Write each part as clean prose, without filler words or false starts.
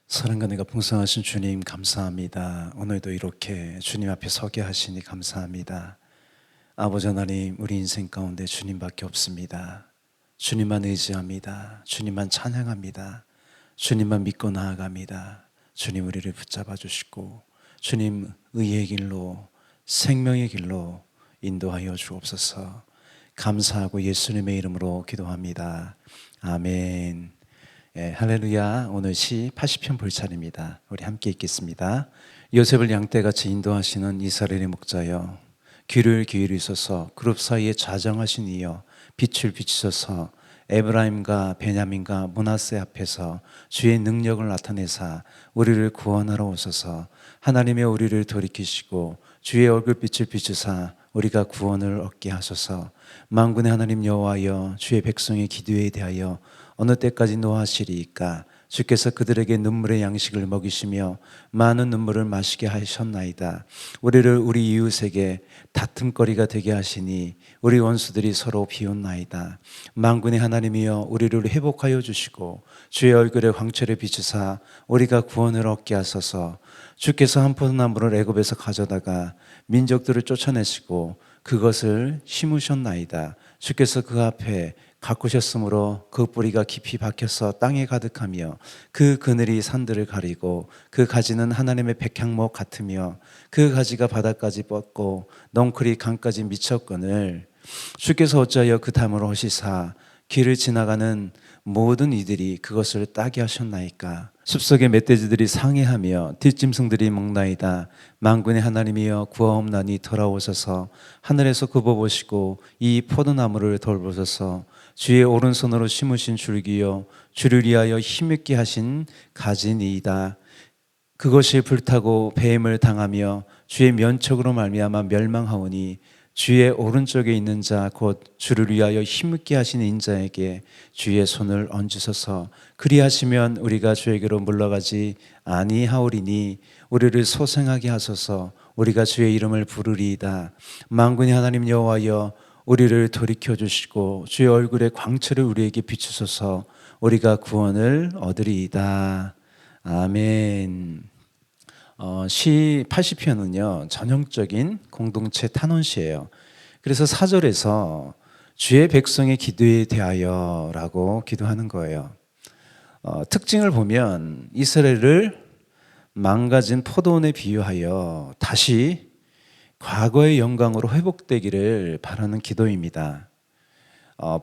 사랑과 내가 풍성하신 주님 감사합니다. 오늘도 이렇게 주님 앞에 서게 하시니 감사합니다. 아버지 하나님, 우리 인생 가운데 주님밖에 없습니다. 주님만 의지합니다. 주님만 찬양합니다. 주님만 믿고 나아갑니다. 주님 우리를 붙잡아 주시고 주님 의의 길로 생명의 길로 인도하여 주옵소서. 감사하고 예수님의 이름으로 기도합니다. 아멘. 할렐루야. 오늘 시 80편 볼 차례입니다. 우리 함께 읽겠습니다. 요셉을 양떼같이 인도하시는 이스라엘의 목자여, 귀를 기울이소서. 그룹 사이에 좌정하신 이여, 빛을 비추소서. 에브라임과 베냐민과 므낫세 앞에서 주의 능력을 나타내사 우리를 구원하러 오소서. 하나님의 우리를 돌이키시고 주의 얼굴빛을 비추사 우리가 구원을 얻게 하소서. 만군의 하나님 여호와여, 주의 백성의 기도에 대하여 어느 때까지 노하시리이까? 주께서 그들에게 눈물의 양식을 먹이시며 많은 눈물을 마시게 하셨나이다. 우리를 우리 이웃에게 다툼거리가 되게 하시니 우리 원수들이 서로 비웃나이다. 만군의 하나님이여, 우리를 회복하여 주시고 주의 얼굴에 광채를 비추사 우리가 구원을 얻게 하소서. 주께서 한 포도나무를 애굽에서 가져다가 민족들을 쫓아내시고 그것을 심으셨나이다. 주께서 그 앞에 가꾸셨으므로 그 뿌리가 깊이 박혀서 땅에 가득하며 그 그늘이 산들을 가리고 그 가지는 하나님의 백향목 같으며 그 가지가 바닥까지 뻗고 넝쿨이 강까지 미쳤거늘 주께서 어찌하여 그 담으로 하시사 길을 지나가는 모든 이들이 그것을 따게 하셨나이까? 숲속의 멧돼지들이 상해하며 뒷짐승들이 먹나이다. 만군의 하나님이여, 구하옵나니 돌아오소서. 하늘에서 굽어보시고 이 포도나무를 돌보소서. 주의 오른손으로 심으신 줄기여, 주를 위하여 힘있게 하신 가지니이다. 그것이 불타고 배임을 당하며 주의 면척으로 말미암아 멸망하오니 주의 오른쪽에 있는 자 곧 주를 위하여 힘있게 하신 인자에게 주의 손을 얹으소서. 그리하시면 우리가 주에게로 물러가지 아니하오리니 우리를 소생하게 하소서. 우리가 주의 이름을 부르리이다. 만군의 하나님 여호와여, 우리를 돌이켜 주시고 주의 얼굴의 광채를 우리에게 비추소서. 우리가 구원을 얻으리이다. 아멘. 시 80편은요 전형적인 공동체 탄원시예요. 그래서 4절에서 주의 백성의 기도에 대하여 라고 기도하는 거예요. 특징을 보면 이스라엘을 망가진 포도원에 비유하여 다시 과거의 영광으로 회복되기를 바라는 기도입니다.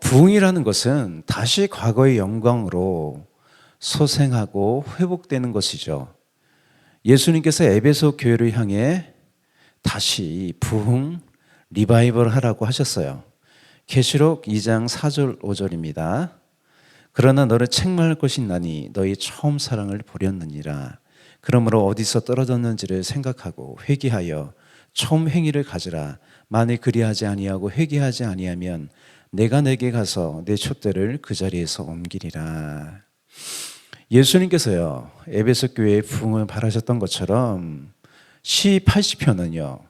부흥이라는 것은 다시 과거의 영광으로 소생하고 회복되는 것이죠. 예수님께서 에베소 교회를 향해 다시 부흥, 리바이벌 하라고 하셨어요. 계시록 2장 4절 5절입니다. 그러나 너를 책망할 것이 있나니 너희 처음 사랑을 버렸느니라. 그러므로 어디서 떨어졌는지를 생각하고 회개하여 처음 행위를 가지라. 만일 그리하지 아니하고 회개하지 아니하면 내가 내게 가서 내 촛대를 그 자리에서 옮기리라. 예수님께서요 에베소 교회의 부흥을 바라셨던 것처럼 시 80편은요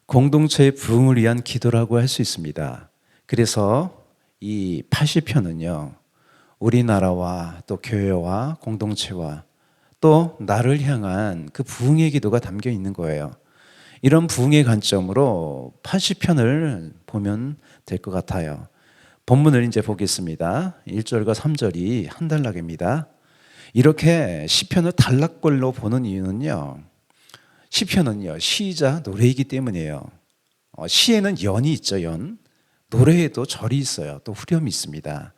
공동체의 부흥을 위한 기도라고 할 수 있습니다. 그래서 이 80편은요 우리나라와 또 교회와 공동체와 또 나를 향한 그 부흥의 기도가 담겨 있는 거예요. 이런 부흥의 관점으로 80편을 보면 될 것 같아요. 본문을 이제 보겠습니다. 1절과 3절이 한 단락입니다. 이렇게 시편을 단락별로 보는 이유는요, 시편은요 시이자 노래이기 때문이에요. 시에는 연이 있죠. 연. 노래에도 절이 있어요. 또 후렴이 있습니다.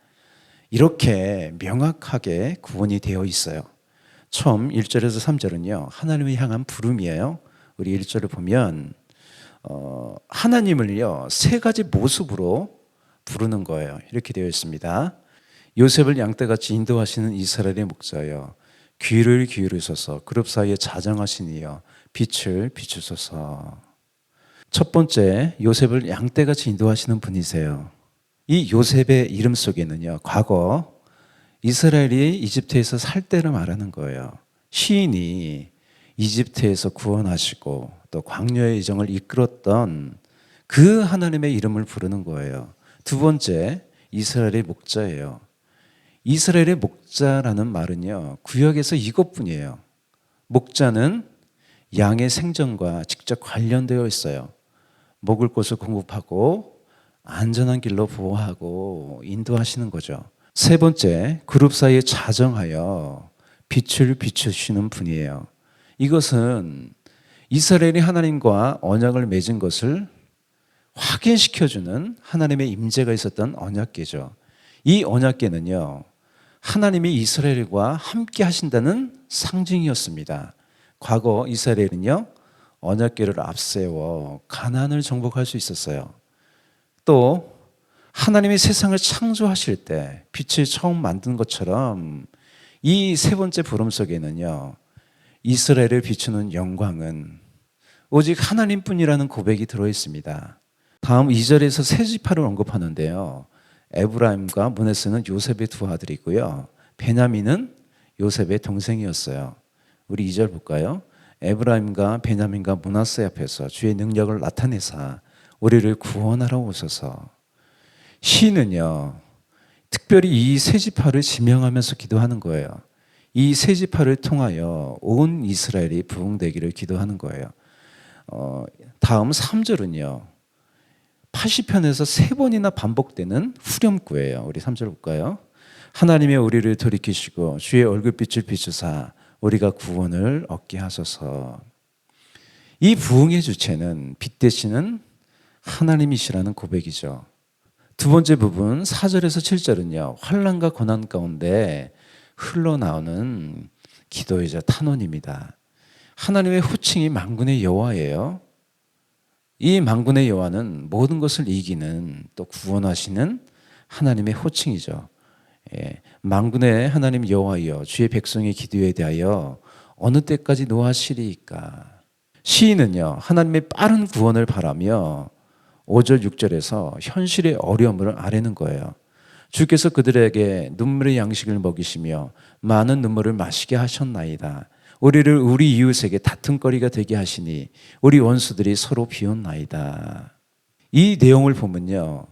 이렇게 명확하게 구분이 되어 있어요. 처음 1절에서 3절은요 하나님을 향한 부름이에요. 우리 1절을 보면 하나님을요 세 가지 모습으로 부르는 거예요. 이렇게 되어 있습니다. 요셉을 양떼같이 인도하시는 이스라엘의 목자여, 귀를 기울이소서. 그룹 사이에 자정하시니여, 빛을 비추소서. 첫 번째, 요셉을 양떼같이 인도하시는 분이세요. 이 요셉의 이름 속에는요 과거 이스라엘이 이집트에서 살 때를 말하는 거예요. 시인이 이집트에서 구원하시고 또 광야의 여정을 이끌었던 그 하나님의 이름을 부르는 거예요. 두 번째, 이스라엘의 목자예요. 이스라엘의 목자라는 말은요, 구약에서 이것뿐이에요. 목자는 양의 생존과 직접 관련되어 있어요. 먹을 것을 공급하고 안전한 길로 보호하고 인도하시는 거죠. 세 번째, 그룹 사이에 자정하여 빛을 비추시는 분이에요. 이것은 이스라엘이 하나님과 언약을 맺은 것을 확인시켜주는 하나님의 임재가 있었던 언약궤죠. 이 언약궤는요, 하나님이 이스라엘과 함께 하신다는 상징이었습니다. 과거 이스라엘은요, 언약궤를 앞세워 가나안을 정복할 수 있었어요. 또 하나님이 세상을 창조하실 때 빛을 처음 만든 것처럼 이 세 번째 부름 속에는요, 이스라엘을 비추는 영광은 오직 하나님뿐이라는 고백이 들어있습니다. 다음 2절에서 세 지파를 언급하는데요, 에브라임과 므낫세는 요셉의 두 아들이고요, 베냐민은 요셉의 동생이었어요. 우리 2절 볼까요? 에브라임과 베냐민과 므낫세 앞에서 주의 능력을 나타내사 우리를 구원하러 오소서. 시인은요, 특별히 이 세 지파를 지명하면서 기도하는 거예요. 이 세 지파를 통하여 온 이스라엘이 부흥되기를 기도하는 거예요. 다음 3절은요, 80편에서 세 번이나 반복되는 후렴구예요. 우리 3절 볼까요? 하나님의 우리를 돌이키시고 주의 얼굴빛을 비추사 우리가 구원을 얻게 하소서. 이 부흥의 주체는 빛 되시는 하나님이시라는 고백이죠. 두 번째 부분 4절에서 7절은요, 환난과 고난 가운데 흘러나오는 기도이자 탄원입니다. 하나님의 호칭이 만군의 여호와예요. 이 만군의 여호와는 모든 것을 이기는, 또 구원하시는 하나님의 호칭이죠. 만군의 하나님 여호와여, 주의 백성의 기도에 대하여 어느 때까지 노하시리이까. 시인은요, 하나님의 빠른 구원을 바라며 5절 6절에서 현실의 어려움을 아뢰는 거예요. 주께서 그들에게 눈물의 양식을 먹이시며 많은 눈물을 마시게 하셨나이다. 우리를 우리 이웃에게 다툼거리가 되게 하시니 우리 원수들이 서로 비웃나이다. 이 내용을 보면요,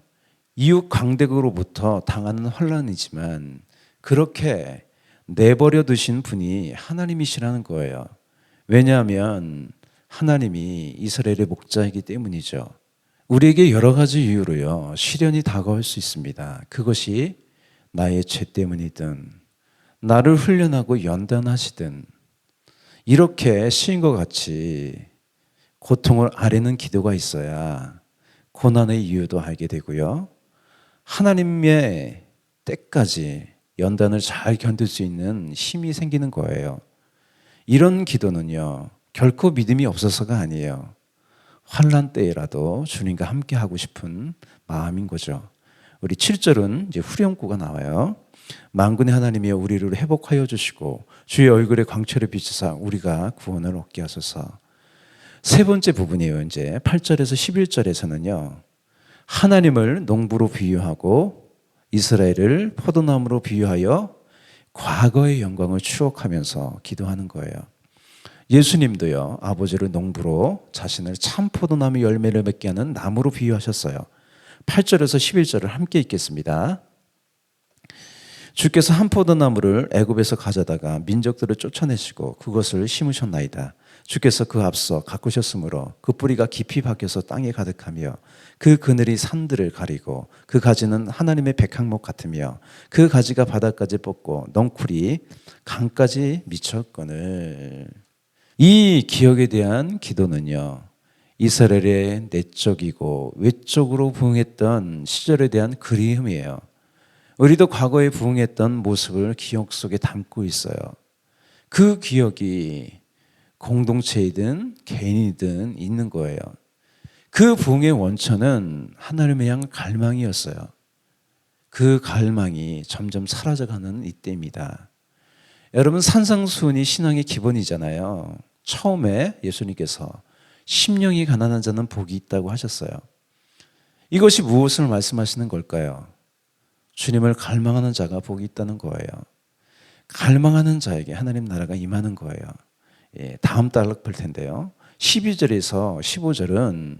이웃 강대국으로부터 당하는 환난이지만 그렇게 내버려 두신 분이 하나님이시라는 거예요. 왜냐하면 하나님이 이스라엘의 목자이기 때문이죠. 우리에게 여러 가지 이유로요, 시련이 다가올 수 있습니다. 그것이 나의 죄 때문이든 나를 훈련하고 연단하시든 이렇게 시인과 같이 고통을 아뢰는 기도가 있어야 고난의 이유도 알게 되고요, 하나님의 때까지 연단을 잘 견딜 수 있는 힘이 생기는 거예요. 이런 기도는요, 결코 믿음이 없어서가 아니에요. 환난 때라도 주님과 함께 하고 싶은 마음인 거죠. 우리 7절은 이제 후렴구가 나와요. 만군의 하나님이여 우리를 회복하여 주시고 주의 얼굴에 광채를 비추사 우리가 구원을 얻게 하소서. 세 번째 부분이에요. 이제 8절에서 11절에서는요, 하나님을 농부로 비유하고 이스라엘을 포도나무로 비유하여 과거의 영광을 추억하면서 기도하는 거예요. 예수님도요, 아버지를 농부로 자신을 참 포도나무 열매를 맺게 하는 나무로 비유하셨어요. 8절에서 11절을 함께 읽겠습니다. 주께서 한 포도나무를 애굽에서 가져다가 민족들을 쫓아내시고 그것을 심으셨나이다. 주께서 그 앞서 가꾸셨으므로 그 뿌리가 깊이 박혀서 땅에 가득하며 그 그늘이 산들을 가리고 그 가지는 하나님의 백향목 같으며 그 가지가 바닥까지 뻗고 넝쿨이 강까지 미쳤거늘. 이 기억에 대한 기도는요, 이스라엘의 내적이고 외적으로 부흥했던 시절에 대한 그리움이에요. 우리도 과거에 부흥했던 모습을 기억 속에 담고 있어요. 그 기억이 공동체이든 개인이든 있는 거예요. 그 부흥의 원천은 하나님을 향한 갈망이었어요. 그 갈망이 점점 사라져가는 이때입니다. 여러분, 산상수훈이 신앙의 기본이잖아요. 처음에 예수님께서 심령이 가난한 자는 복이 있다고 하셨어요. 이것이 무엇을 말씀하시는 걸까요? 주님을 갈망하는 자가 복이 있다는 거예요. 갈망하는 자에게 하나님 나라가 임하는 거예요. 다음 달 볼 텐데요, 12절에서 15절은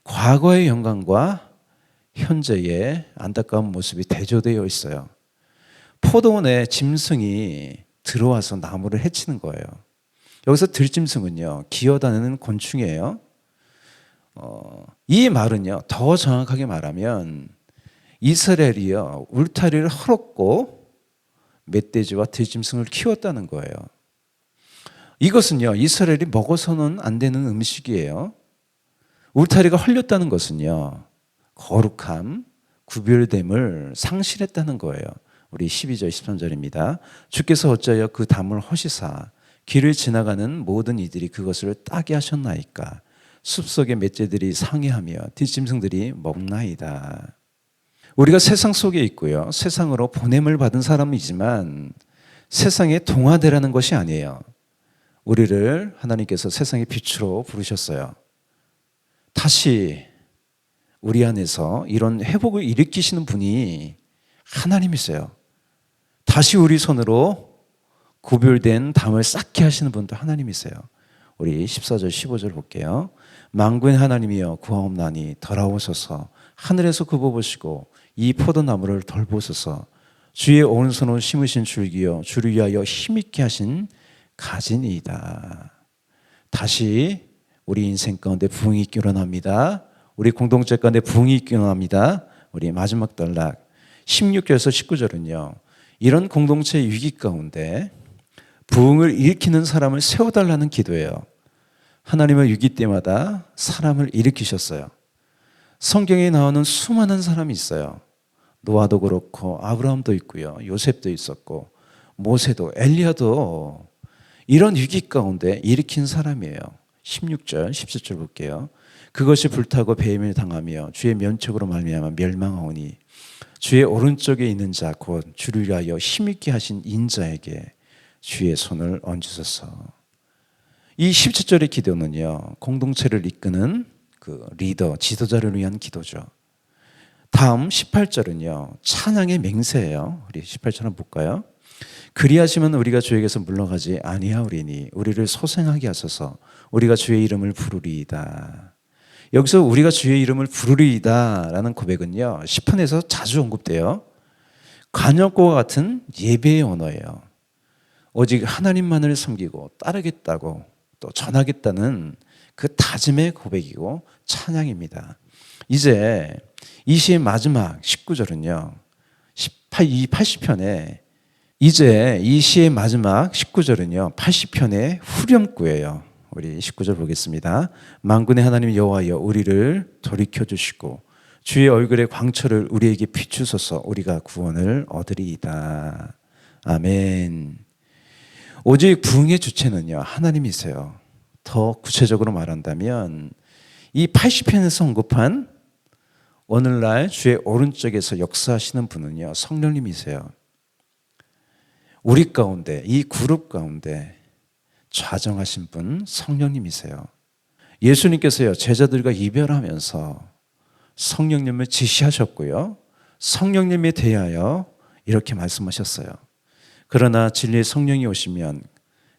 과거의 영광과 현재의 안타까운 모습이 대조되어 있어요. 포도원에 짐승이 들어와서 나무를 해치는 거예요. 여기서 들짐승은요, 기어다니는 곤충이에요. 이 말은요, 더 정확하게 말하면 이스라엘이요, 울타리를 헐었고 멧돼지와 들짐승을 키웠다는 거예요. 이것은요, 이스라엘이 먹어서는 안 되는 음식이에요. 울타리가 헐렸다는 것은요, 거룩함, 구별됨을 상실했다는 거예요. 우리 12절 13절입니다. 주께서 어찌하여 그 담을 허시사 길을 지나가는 모든 이들이 그것을 따게 하셨나이까. 숲속의 멧돼들이 상해하며 뒷짐승들이 먹나이다. 우리가 세상 속에 있고요, 세상으로 보냄을 받은 사람이지만 세상에 동화되라는 것이 아니에요. 우리를 하나님께서 세상의 빛으로 부르셨어요. 다시 우리 안에서 이런 회복을 일으키시는 분이 하나님이세요. 다시 우리 손으로 구별된 담을 쌓게 하시는 분도 하나님이세요. 우리 14절 15절 볼게요. 만군의 하나님이여 구하옵나니 돌아오소서. 하늘에서 굽어보시고 이 포도나무를 돌보소서. 주의 오른손으로 심으신 줄기여 주를 위하여 힘있게 하신 가지니이다. 다시 우리 인생 가운데 부흥이 있기 원합니다. 우리 공동체 가운데 부흥이 있기 원합니다. 우리 마지막 단락 16절에서 19절은요, 이런 공동체의 위기 가운데 부흥을 일으키는 사람을 세워달라는 기도예요. 하나님은 위기 때마다 사람을 일으키셨어요. 성경에 나오는 수많은 사람이 있어요. 노아도 그렇고 아브라함도 있고요, 요셉도 있었고 모세도 엘리야도 이런 위기 가운데 일으킨 사람이에요. 16절 17절 볼게요. 그것이 불타고 배임을 당하며 주의 면책으로 말미암아 멸망하오니 주의 오른쪽에 있는 자 곧 주를 위하여 힘있게 하신 인자에게 주의 손을 얹으소서. 이 17절의 기도는요, 공동체를 이끄는 그 리더, 지도자를 위한 기도죠. 다음 18절은요, 찬양의 맹세예요. 우리 18절 한번 볼까요? 그리하시면 우리가 주에게서 물러가지 아니하오리니 우리를 소생하게 하소서. 우리가 주의 이름을 부르리이다. 여기서 우리가 주의 이름을 부르리이다 라는 고백은요, 시편에서 자주 언급돼요. 관역과 같은 예배의 언어예요. 오직 하나님만을 섬기고 따르겠다고 또 전하겠다는 그 다짐의 고백이고 찬양입니다. 이제 이 시의 마지막 19절은요, 이 80편에 이제 이 시의 마지막 19절은요, 80편의 후렴구예요. 우리 19절 보겠습니다. 만군의 하나님 여호와여 우리를 돌이켜주시고 주의 얼굴의 광철을 우리에게 비추소서. 우리가 구원을 얻으리이다. 아멘. 오직 부흥의 주체는요, 하나님이세요. 더 구체적으로 말한다면 이 80편에서 언급한 오늘날 주의 오른쪽에서 역사하시는 분은요, 성령님이세요. 우리 가운데, 이 그룹 가운데 좌정하신 분 성령님이세요. 예수님께서요, 제자들과 이별하면서 성령님을 지시하셨고요, 성령님에 대하여 이렇게 말씀하셨어요. 그러나 진리의 성령이 오시면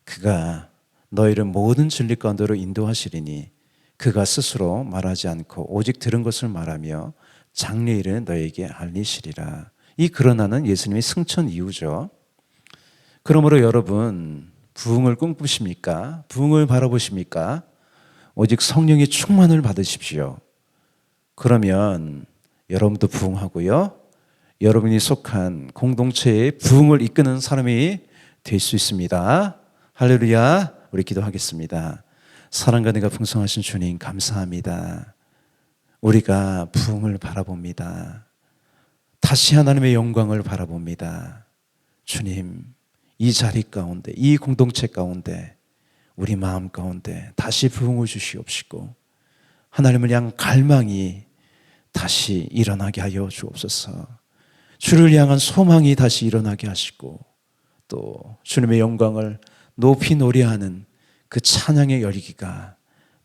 그가 너희를 모든 진리 가운데로 인도하시리니 그가 스스로 말하지 않고 오직 들은 것을 말하며 장래일을 너희에게 알리시리라. 이 그러나는 예수님의 승천 이유죠. 그러므로 여러분, 부흥을 꿈꾸십니까? 부흥을 바라보십니까? 오직 성령의 충만을 받으십시오. 그러면 여러분도 부흥하고요, 여러분이 속한 공동체의 부흥을 이끄는 사람이 될 수 있습니다. 할렐루야. 우리 기도하겠습니다. 사랑과 은혜가 풍성하신 주님 감사합니다. 우리가 부흥을 바라봅니다. 다시 하나님의 영광을 바라봅니다. 주님, 이 자리 가운데, 이 공동체 가운데, 우리 마음 가운데 다시 부흥을 주시옵시고 하나님을 향한 갈망이 다시 일어나게 하여 주옵소서. 주를 향한 소망이 다시 일어나게 하시고 또 주님의 영광을 높이 노래하는 그 찬양의 열기가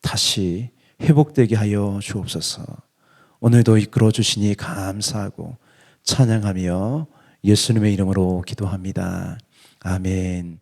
다시 회복되게 하여 주옵소서. 오늘도 이끌어 주시니 감사하고 찬양하며 예수님의 이름으로 기도합니다. 아멘.